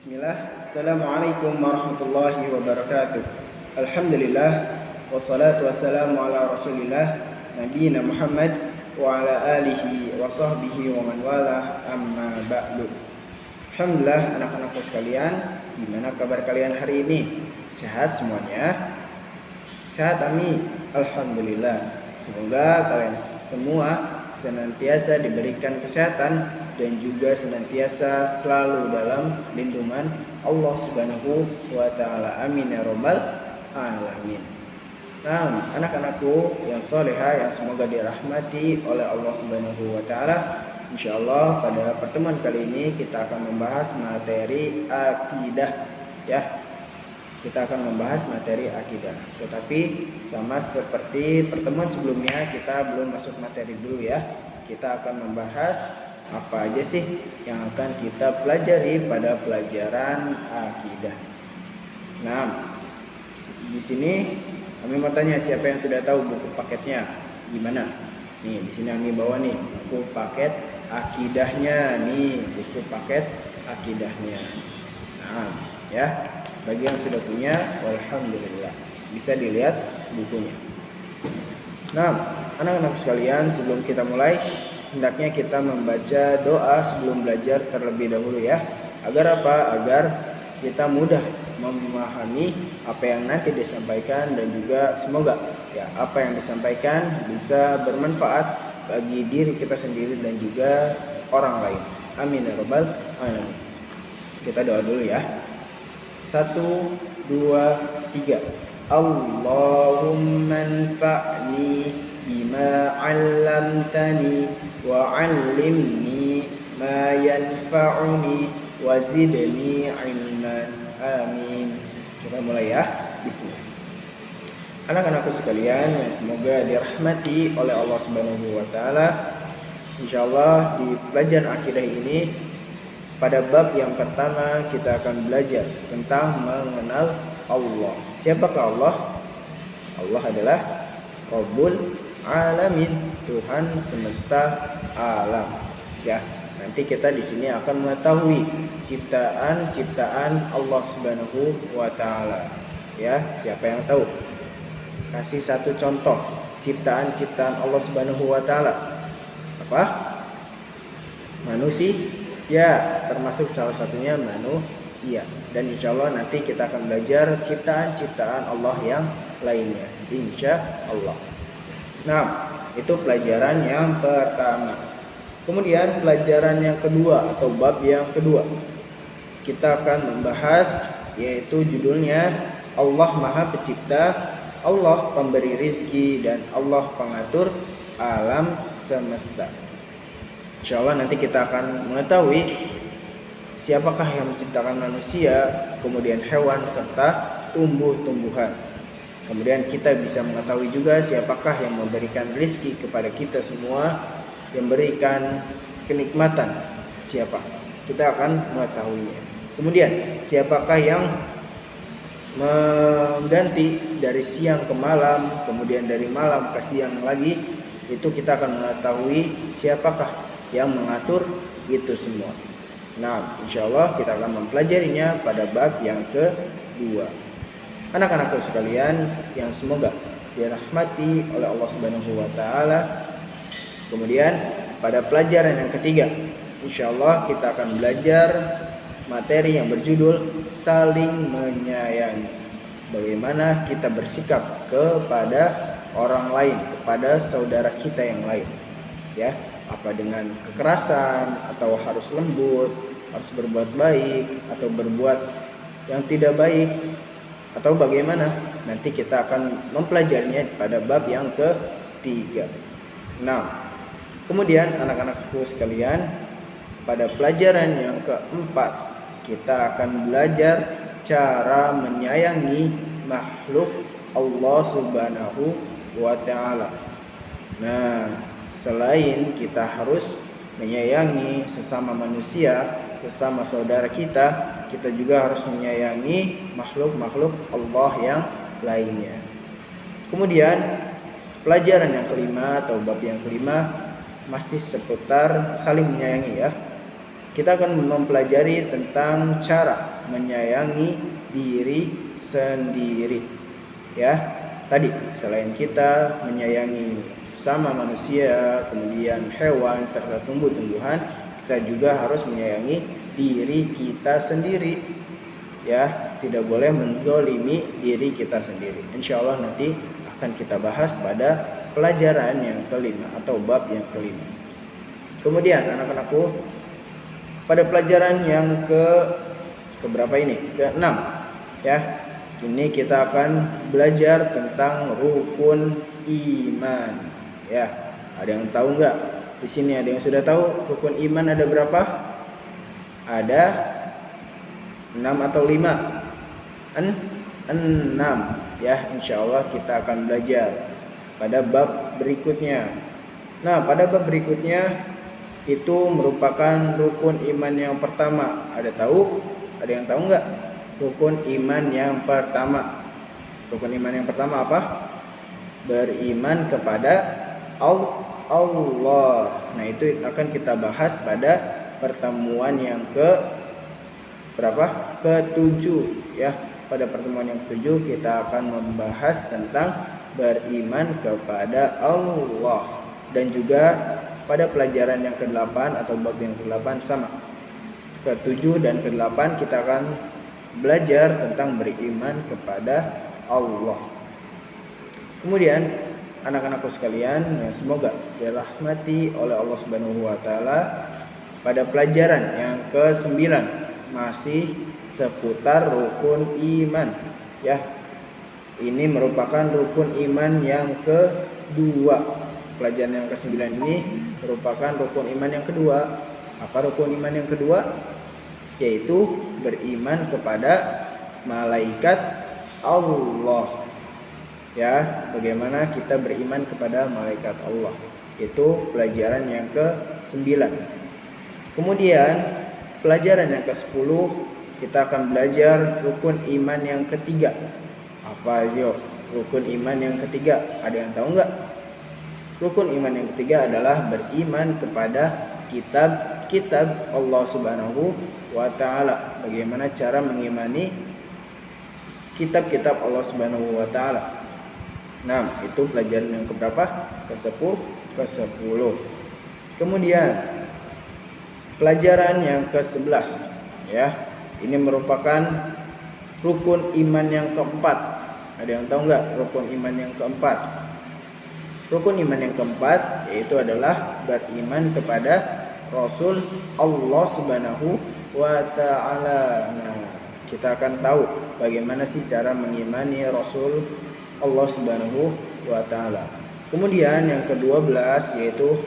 Bismillah. Assalamualaikum warahmatullahi wabarakatuh. Alhamdulillah. Wassalatu wassalamu ala rasulillah Nabiina Muhammad wa ala alihi wa sahbihi wa man wala amma ba'du. Alhamdulillah anak-anakku sekalian, gimana kabar kalian hari ini? Sehat semuanya? Sehat amin. Alhamdulillah. Semoga kalian semua senantiasa diberikan kesehatan dan juga senantiasa selalu dalam lindungan Allah Subhanahu wa taala. Amin ya rabbal alamin. Nah, anak-anakku yang soleha yang semoga dirahmati oleh Allah Subhanahu wa taala, insyaallah pada pertemuan kali ini kita akan membahas materi akidah ya. Kita akan membahas materi akidah. Tetapi sama seperti pertemuan sebelumnya, kita belum masuk materi dulu ya. Kita akan membahas apa aja sih yang akan kita pelajari pada pelajaran akidah. Nah, di sini kami mau tanya siapa yang sudah tahu buku paketnya gimana? Nih, di sini kami bawa nih buku paket akidahnya nih, buku paket akidahnya. Nah, ya. Bagi yang sudah punya, alhamdulillah, bisa dilihat bukunya. Nah, anak-anak sekalian, sebelum kita mulai, hendaknya kita membaca doa sebelum belajar terlebih dahulu ya. Agar apa? Agar kita mudah memahami apa yang nanti disampaikan dan juga semoga ya apa yang disampaikan bisa bermanfaat bagi diri kita sendiri dan juga orang lain. Amin ya rabbal alamin. Kita doa dulu ya. 1, 2, 3. Allahumma anfa'ni bima 'allamtani wa 'allimni ma yanfa'uni wa zidni 'ilman. Amin. Kita mulai ya. Bismillah. Anak-anakku sekalian yang semoga dirahmati oleh Allah Subhanahu wa taala. Insyaallah di pelajaran akidah ini pada bab yang pertama kita akan belajar tentang mengenal Allah. Siapakah Allah? Allah adalah Rabbul Alamin, Tuhan semesta alam. Ya, nanti kita di sini akan mengetahui ciptaan-ciptaan Allah Subhanahu wa taala. Ya, siapa yang tahu? Kasih satu contoh ciptaan-ciptaan Allah Subhanahu wa taala. Apa? Manusia. Ya, termasuk salah satunya manusia. Dan insya Allah nanti kita akan belajar ciptaan-ciptaan Allah yang lainnya, insya Allah. Nah, itu pelajaran yang pertama. Kemudian pelajaran yang kedua atau bab yang kedua, kita akan membahas yaitu judulnya Allah Maha Pencipta, Allah Pemberi Rizki, dan Allah Pengatur Alam Semesta. Insya Allah nanti kita akan mengetahui siapakah yang menciptakan manusia, kemudian hewan, serta tumbuh-tumbuhan. Kemudian kita bisa mengetahui juga siapakah yang memberikan rezeki kepada kita semua, yang memberikan kenikmatan, siapa. Kita akan mengetahuinya. Kemudian siapakah yang mengganti dari siang ke malam, kemudian dari malam ke siang lagi, itu kita akan mengetahui siapakah yang mengatur itu semua. Nah, insya Allah kita akan mempelajarinya pada bab yang kedua. Anak-anakku sekalian yang semoga dirahmati oleh Allah Subhanahu wa taala. Kemudian pada pelajaran yang ketiga, insya Allah kita akan belajar materi yang berjudul saling menyayangi. Bagaimana kita bersikap kepada orang lain, kepada saudara kita yang lain. Ya, apa dengan kekerasan atau harus lembut, harus berbuat baik atau berbuat yang tidak baik atau bagaimana, nanti kita akan mempelajarinya pada bab yang ketiga. Nah, kemudian anak-anakku sekalian, pada pelajaran yang keempat kita akan belajar cara menyayangi makhluk Allah Subhanahu wa taala. Nah, selain kita harus menyayangi sesama manusia, sesama saudara kita, kita juga harus menyayangi makhluk-makhluk Allah yang lainnya. Kemudian pelajaran yang kelima atau bab yang kelima masih seputar saling menyayangi ya. kita akan mempelajari tentang cara menyayangi diri sendiri. Ya, tadi selain kita menyayangi sesama manusia, kemudian hewan serta tumbuh-tumbuhan, kita juga harus menyayangi diri kita sendiri. Ya, tidak boleh menzolimi diri kita sendiri. Insya Allah nanti akan kita bahas pada pelajaran yang kelima atau bab yang kelima. Kemudian anak-anakku, pada pelajaran yang keberapa ini? Ke-6 ya. Ini kita akan belajar tentang rukun iman ya. Ada yang tahu enggak? Di sini ada yang sudah tahu rukun iman ada berapa? Ada 6 atau 5? 6 ya. Insyaallah kita akan belajar pada bab berikutnya. Nah, pada bab berikutnya itu merupakan rukun iman yang pertama. Ada tahu? Ada yang tahu enggak? Rukun iman yang pertama. Rukun iman yang pertama apa? Beriman kepada Allah. Nah, itu akan kita bahas pada pertemuan yang berapa? Ke-7 ya. Pada pertemuan yang ke-7 kita akan membahas tentang beriman kepada Allah. Dan juga pada pelajaran yang ke-8 atau bab yang ke-8 sama. Ke-7 dan ke-8 kita akan belajar tentang beriman kepada Allah. Kemudian anak-anakku sekalian, semoga dirahmati oleh Allah Subhanahu wa taala, pada pelajaran yang ke-9 masih seputar rukun iman ya. Ini merupakan rukun iman yang kedua. Pelajaran yang ke-9 ini merupakan rukun iman yang kedua. Apa rukun iman yang kedua? Yaitu beriman kepada malaikat Allah. Ya, bagaimana kita beriman kepada malaikat Allah. Itu pelajaran yang ke-9. Kemudian pelajaran yang ke-10 kita akan belajar rukun iman yang ketiga. Apa yuk? Rukun iman yang ketiga. Ada yang tahu enggak? Rukun iman yang ketiga adalah beriman kepada kitab Allah Subhanahu wa taala. Bagaimana cara mengimani kitab-kitab Allah Subhanahu wa taala? Nah, itu pelajaran yang keberapa? Ke-10. Kemudian pelajaran yang ke-11 ya. Ini merupakan rukun iman yang keempat. Ada yang tahu enggak rukun iman yang keempat? Rukun iman yang keempat yaitu adalah beriman kepada Rasul Allah Subhanahu wa taala. Nah, kita akan tahu bagaimana sih cara mengimani Rasul Allah Subhanahu wa taala. Kemudian yang ke-12 yaitu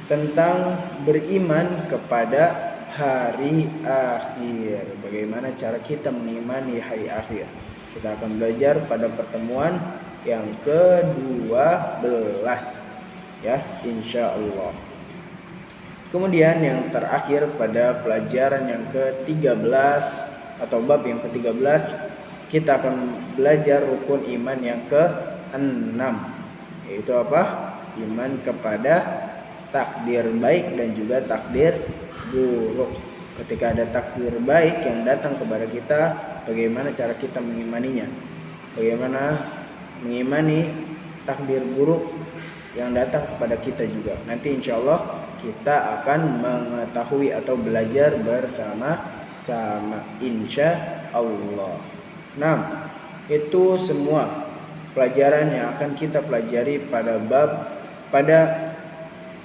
tentang beriman kepada hari akhir. Bagaimana cara kita mengimani hari akhir? Kita akan belajar pada pertemuan yang ke-12 ya, insyaallah. Kemudian yang terakhir pada pelajaran yang ke-13 atau bab yang ke-13 kita akan belajar rukun iman yang ke-6, yaitu apa? Iman kepada takdir baik dan juga takdir buruk. Ketika ada takdir baik yang datang kepada kita, bagaimana cara kita mengimaninya? Bagaimana mengimani takdir buruk yang datang kepada kita juga? Nanti insya Allah kita akan mengetahui atau belajar bersama-sama insya Allah. Nah, itu semua pelajaran yang akan kita pelajari pada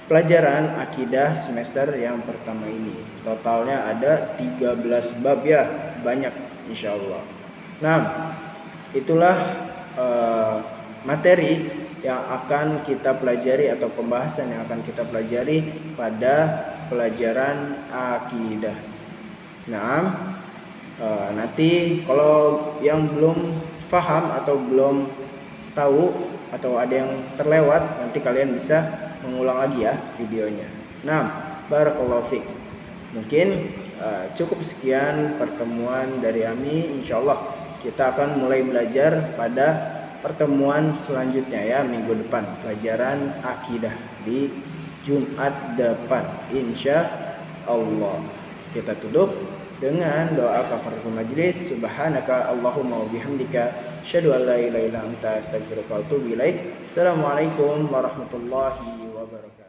pelajaran akidah semester yang pertama ini. Totalnya ada 13 bab ya, banyak insya Allah. Nah, itulah materi yang akan kita pelajari atau pembahasan yang akan kita pelajari pada pelajaran akidah. Nah, nanti kalau yang belum paham atau belum tahu atau ada yang terlewat, nanti kalian bisa mengulang lagi ya videonya. Nah, barakallahu fiik. Mungkin cukup sekian pertemuan dari kami. Insyaallah kita akan mulai belajar pada pertemuan selanjutnya ya, minggu depan, pelajaran akidah di Jumat depan insya Allah. Kita tutup dengan doa kafaratul majlis. Subhanaka Allahumma wa bihamdika asyhadu an la ilaha illa anta astaghfiruka wa atubu ilaik. Assalamualaikum warahmatullahi wabarakatuh.